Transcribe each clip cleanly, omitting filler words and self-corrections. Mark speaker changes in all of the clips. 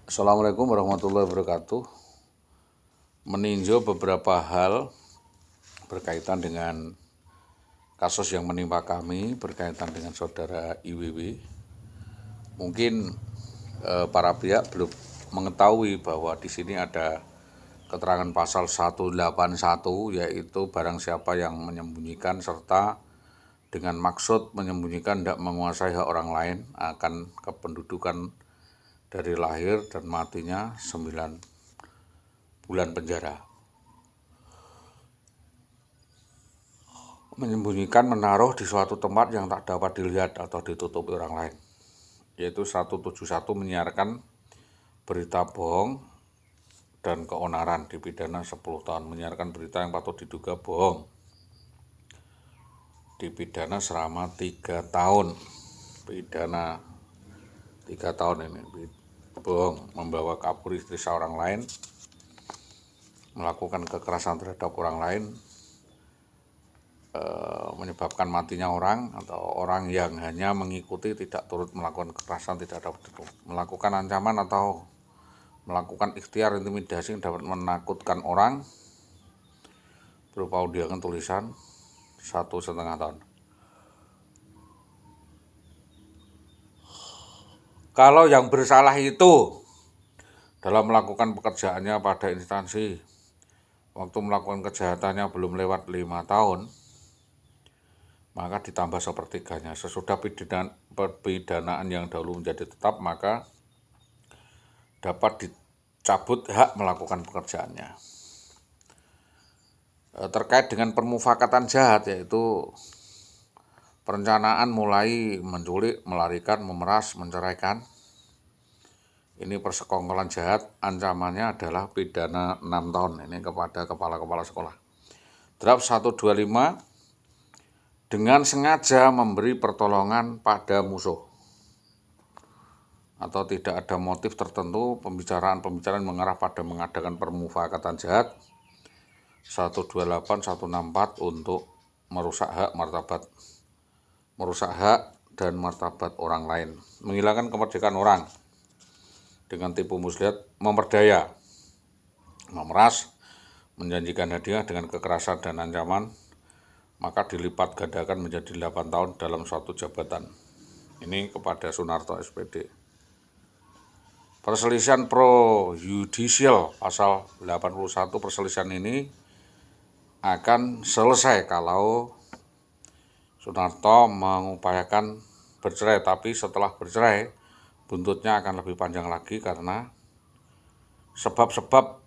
Speaker 1: Assalamualaikum warahmatullahi wabarakatuh. Meninjau beberapa hal berkaitan dengan kasus yang menimpa kami berkaitan dengan saudara IWW. Mungkin para pihak belum mengetahui bahwa di sini ada keterangan pasal 181, yaitu barang siapa yang menyembunyikan serta dengan maksud menyembunyikan tidak menguasai hak orang lain akan kependudukan dari lahir dan matinya 9 bulan penjara. Menyembunyikan, menaruh di suatu tempat yang tak dapat dilihat atau ditutupi orang lain, yaitu 171 menyiarkan berita bohong dan keonaran, dipidana 10 tahun. Menyiarkan berita yang patut diduga bohong, dipidana selama 3 tahun. Pidana 3 tahun ini. Bohong, membawa kabur istri seorang lain, melakukan kekerasan terhadap orang lain, menyebabkan matinya orang, atau orang yang hanya mengikuti tidak turut melakukan kekerasan, tidak dapat melakukan ancaman atau melakukan ikhtiar intimidasi yang dapat menakutkan orang berupa undian tulisan 1,5 tahun. Kalau yang bersalah itu dalam melakukan pekerjaannya pada instansi, waktu melakukan kejahatannya belum lewat 5 tahun, maka ditambah sepertiganya. Sesudah pidanaan yang dahulu menjadi tetap, maka dapat dicabut hak melakukan pekerjaannya. Terkait dengan permufakatan jahat, yaitu perencanaan mulai menculik, melarikan, memeras, menceraikan. Ini persekongkolan jahat, ancamannya adalah pidana 6 tahun ini kepada kepala-kepala sekolah. Draft 125, dengan sengaja memberi pertolongan pada musuh atau tidak ada motif tertentu, pembicaraan mengarah pada mengadakan permufakatan jahat. 128, 164 untuk merusak hak dan martabat orang lain, menghilangkan kemerdekaan orang dengan tipu muslihat, memperdaya, memeras, menjanjikan hadiah dengan kekerasan dan ancaman, maka dilipat gandakan menjadi 8 tahun dalam suatu jabatan. Ini kepada Sunarto SPD. Perselisihan pro judicial pasal 81, perselisihan ini akan selesai kalau Sunarto mengupayakan bercerai, tapi setelah bercerai buntutnya akan lebih panjang lagi karena sebab-sebab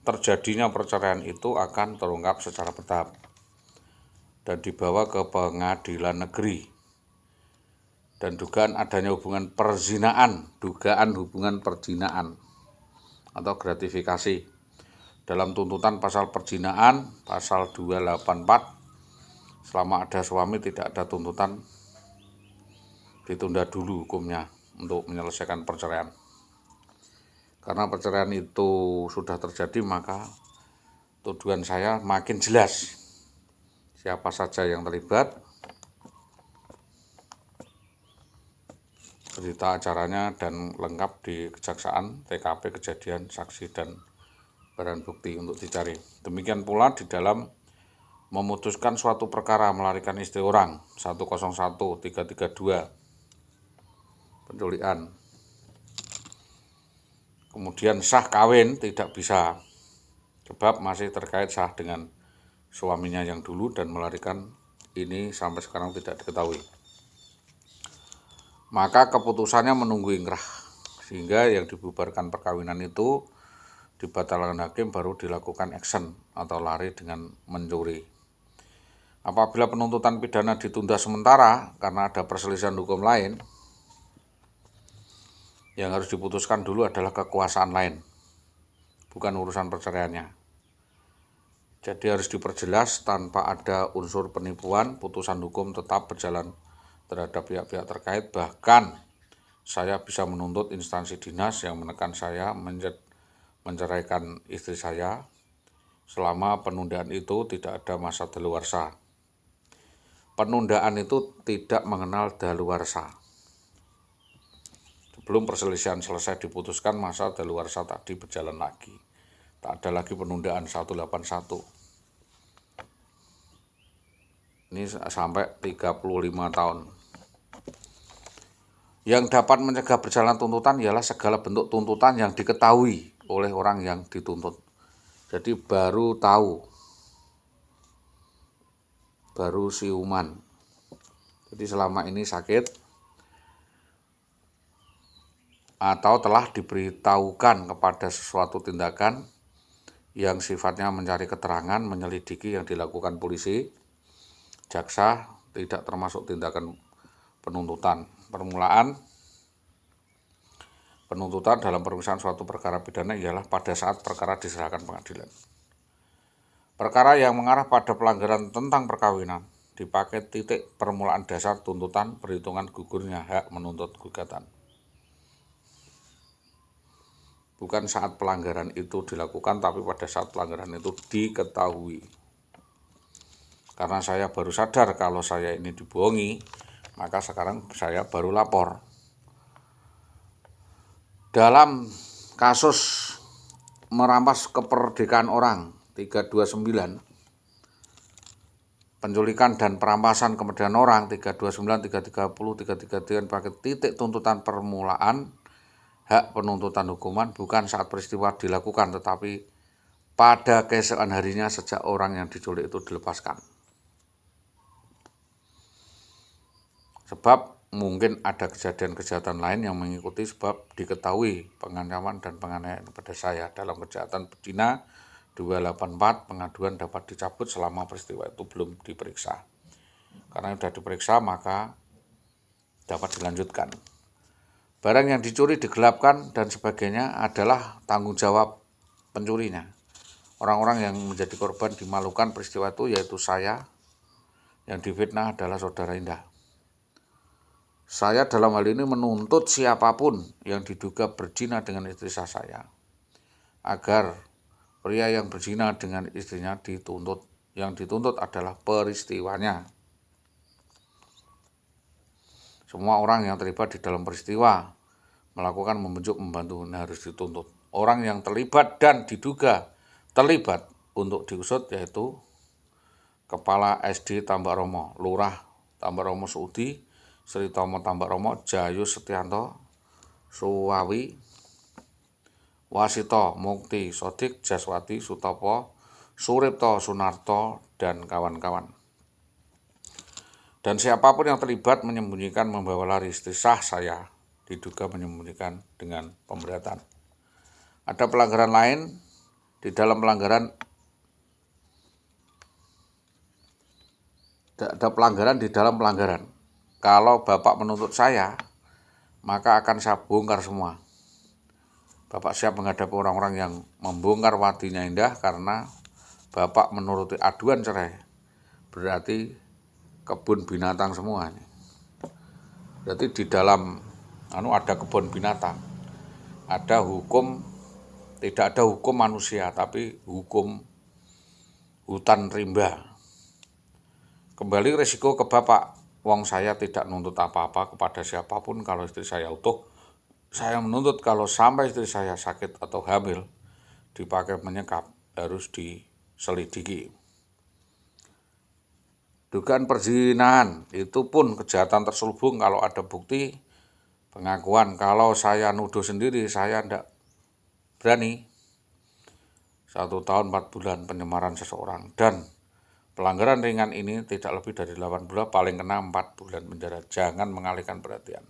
Speaker 1: terjadinya perceraian itu akan terungkap secara bertahap dan dibawa ke pengadilan negeri. Dan dugaan adanya hubungan perzinaan atau gratifikasi dalam tuntutan pasal perzinaan pasal 284, selama ada suami tidak ada tuntutan, ditunda dulu hukumnya untuk menyelesaikan perceraian. Karena perceraian itu sudah terjadi, maka tuduhan saya makin jelas siapa saja yang terlibat, berita acaranya dan lengkap di kejaksaan, TKP kejadian, saksi dan barang bukti untuk dicari. Demikian pula di dalam memutuskan suatu perkara melarikan istri orang, 101, 332 penculikan. Kemudian sah kawin tidak bisa, sebab masih terkait sah dengan suaminya yang dulu, dan melarikan ini sampai sekarang tidak diketahui. Maka keputusannya menunggu ingkrah, sehingga yang dibubarkan perkawinan itu dibatalkan hakim, baru dilakukan action atau lari dengan mencuri. Apabila penuntutan pidana ditunda sementara karena ada perselisihan hukum lain, yang harus diputuskan dulu adalah kekuasaan lain, bukan urusan perceraiannya. Jadi harus diperjelas tanpa ada unsur penipuan, putusan hukum tetap berjalan terhadap pihak-pihak terkait. Bahkan saya bisa menuntut instansi dinas yang menekan saya menceraikan istri saya selama penundaan itu tidak ada masa daluarsa. Penundaan itu tidak mengenal daluarsa. sebelum perselisihan selesai diputuskan, masa daluarsa tadi berjalan lagi. Tak ada lagi penundaan 181. Ini sampai 35 tahun. Yang dapat mencegah berjalan tuntutan ialah segala bentuk tuntutan yang diketahui oleh orang yang dituntut. Jadi baru tahu, baru siuman. Jadi selama ini sakit atau telah diberitahukan kepada sesuatu tindakan yang sifatnya mencari keterangan, menyelidiki yang dilakukan polisi, jaksa, tidak termasuk tindakan penuntutan. Permulaan penuntutan dalam pemeriksaan suatu perkara pidana ialah pada saat perkara diserahkan pengadilan. Perkara yang mengarah pada pelanggaran tentang perkawinan dipakai titik permulaan dasar tuntutan perhitungan gugurnya hak menuntut gugatan. Bukan saat pelanggaran itu dilakukan, tapi pada saat pelanggaran itu diketahui. Karena saya baru sadar kalau saya ini dibohongi, maka sekarang saya baru lapor. Dalam kasus merampas kemerdekaan orang 329, penculikan dan perampasan kemerdekaan orang 329, 330, 333 pakai titik tuntutan permulaan hak penuntutan hukuman bukan saat peristiwa dilakukan, tetapi pada keesokan harinya sejak orang yang diculik itu dilepaskan. Sebab mungkin ada kejadian-kejahatan lain yang mengikuti, sebab diketahui pengancaman dan penganiayaan kepada saya dalam kejahatan berzina 284, pengaduan dapat dicabut selama peristiwa itu belum diperiksa. Karena sudah diperiksa maka dapat dilanjutkan. Barang yang dicuri digelapkan dan sebagainya adalah tanggung jawab pencurinya. Orang-orang yang menjadi korban dimalukan peristiwa itu yaitu saya, yang difitnah adalah saudara Indah. Saya dalam hal ini menuntut siapapun yang diduga berzina dengan istri saya agar pria yang berzina dengan istrinya dituntut. Yang dituntut adalah peristiwanya. Semua orang yang terlibat di dalam peristiwa melakukan membentuk, membantu harus dituntut. Orang yang terlibat dan diduga terlibat untuk diusut yaitu Kepala SD Tambak Romo, Lurah Tambak Romo Sudi, Sri Tomo Tambak Romo, Jayus Setianto, Suwawi, Wasito, Mukti, Sodik, Jaswati, Sutopo, Suripto, Sunarto, dan kawan-kawan. Dan siapapun yang terlibat menyembunyikan, membawa lari istri sah saya, diduga menyembunyikan dengan pemberatan. Ada pelanggaran lain di dalam pelanggaran, Kalau Bapak menuntut saya, maka akan saya bongkar semua. Bapak siap menghadapi orang-orang yang membongkar wadinya Indah karena Bapak menuruti aduan cerai. Berarti kebun binatang semua. Berarti di dalam ada kebun binatang. Ada hukum, tidak ada hukum manusia, tapi hukum hutan rimba. Kembali risiko ke Bapak. Wong saya tidak nuntut apa-apa kepada siapapun kalau istri saya utuh. Saya menuntut kalau sampai istri saya sakit atau hamil, dipakai menyekap, harus diselidiki. Dugaan perzinahan itu pun kejahatan terselubung kalau ada bukti pengakuan. Kalau saya nuduh sendiri, saya tidak berani. 1 tahun 4 bulan penyemaran seseorang, dan pelanggaran ringan ini tidak lebih dari 8 bulan, paling kena 4 bulan penjara. Jangan mengalihkan perhatian.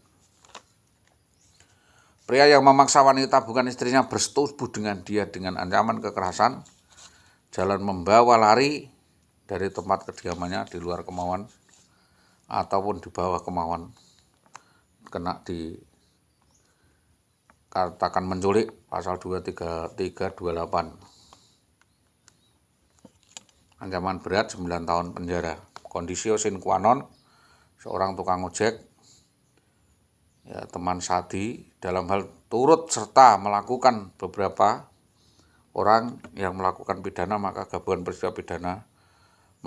Speaker 1: Pria yang memaksa wanita bukan istrinya bersetubuh dengan dia dengan ancaman kekerasan, jalan membawa lari dari tempat kediamannya di luar kemauan ataupun di bawah kemauan, kena dikatakan menculik pasal 23328. Ancaman berat 9 tahun penjara. Kondisio sine qua non, seorang tukang ojek, ya, teman Sadi, dalam hal turut serta melakukan beberapa orang yang melakukan pidana, maka gabungan peristiwa pidana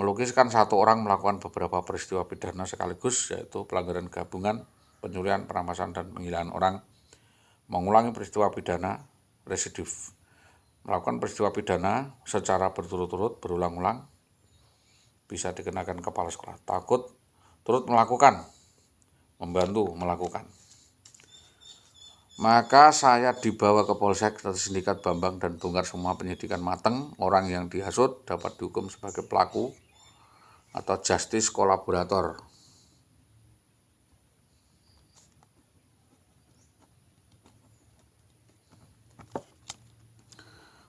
Speaker 1: melukiskan satu orang melakukan beberapa peristiwa pidana sekaligus, yaitu pelanggaran gabungan, pencurian, perampasan, dan penghilangan orang mengulangi peristiwa pidana residif, melakukan peristiwa pidana secara berturut-turut berulang-ulang, bisa dikenakan kepala sekolah. Takut turut melakukan, membantu melakukan, maka saya dibawa ke Polsek Sindikat Bambang dan Tunggar. Semua penyidikan mateng. Orang yang dihasut dapat dihukum sebagai pelaku atau justice kolaborator.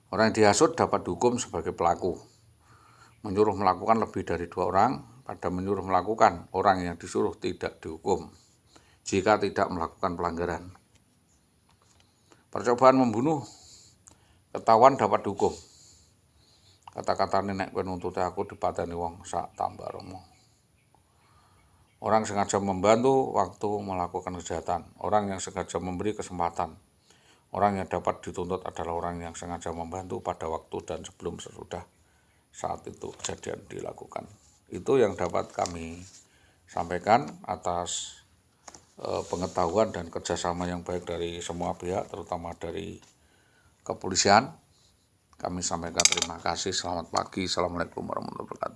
Speaker 1: Orang yang dihasut dapat dihukum sebagai pelaku. Menyuruh melakukan lebih dari 2 orang. Pada menyuruh melakukan, orang yang disuruh tidak dihukum jika tidak melakukan pelanggaran. Percobaan membunuh ketahuan dapat dihukum. Kata-kata nek kowe nuntut aku dipateni wong sak tambah romo. Orang sengaja membantu waktu melakukan kejahatan. Orang yang sengaja memberi kesempatan. Orang yang dapat dituntut adalah orang yang sengaja membantu pada waktu dan sebelum sesudah saat itu kejadian dilakukan. Itu yang dapat kami sampaikan atas pengetahuan dan kerjasama yang baik dari semua pihak, terutama dari kepolisian. Kami sampaikan terima kasih. Selamat pagi. Assalamualaikum warahmatullahi wabarakatuh.